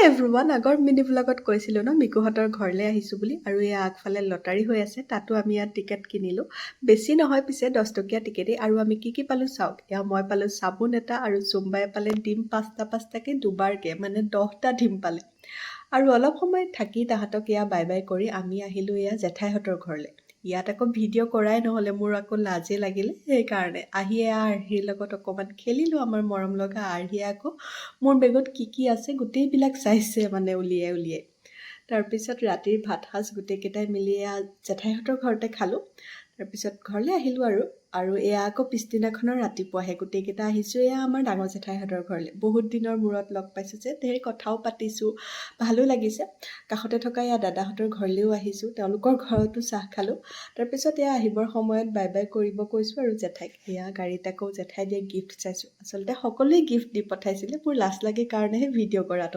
everyone আগৰ mini ব্লগত কৈছিলোঁ ন মিকুহঁতৰ ঘৰলৈ আহিছোঁ বুলি আৰু এয়া আগফালে লটাৰী হৈ আছে তাতো আমি ইয়াত টিকেট কিনিলোঁ বেছি নহয় পিছে 10 টকীয়া টিকেটেই আৰু আমি কি পালোঁ চাওক এয়া মই পালোঁ চাবোন এটা আৰু জুম্বাই পালে ডিম পাঁচটাকৈ দুবাৰকৈ মানে 10টা ডিম পালে আৰু অলপ সময় থাকি তাহাঁতক এয়া বাই বাই কৰি আমি আহিলোঁ এয়া জেঠাইহঁতৰ ঘৰলৈ ইয়াত আকৌ ভিডিঅ' কৰাই নহ'লে মোৰ আকৌ লাজে লাগিলে সেইকাৰণে আহি এয়া আৰ্হিৰ লগত অকণমান খেলিলোঁ আমাৰ মৰম লগা আৰ্হিয়ে আকৌ মোৰ বেগত কি আছে গোটেইবিলাক চাইছে মানে উলিয়াই তাৰপিছত ৰাতিৰ ভাত সাজ গোটেইকেইটাই মিলি এয়া জেঠাইহঁতৰ ঘৰতে খালোঁ তাৰপিছত ঘৰলৈ আহিলোঁ আৰু এয়া আকৌ পিছদিনাখনৰ ৰাতিপুৱাহে গোটেইকেইটা আহিছোঁ এয়া আমাৰ ডাঙৰ জেঠাইহঁতৰ ঘৰলৈ বহুত দিনৰ মূৰত লগ পাইছোঁ যে ধেৰ কথাও পাতিছোঁ ভালো লাগিছে কাষতে থকা এয়া দাদাহঁতৰ ঘৰলৈও আহিছোঁ তেওঁলোকৰ ঘৰতো চাহ খালোঁ তাৰপিছত এয়া আহিবৰ সময়ত বাই বাই কৰিব কৈছোঁ আৰু জেঠাইক এয়া গাড়ীত আকৌ জেঠাই দিয়ে গিফ্ট চাইছোঁ আচলতে সকলোৱে গিফ্ট দি পঠাইছিলে মোৰ লাজ লাগে কাৰণেহে ভিডিঅ' কৰাটো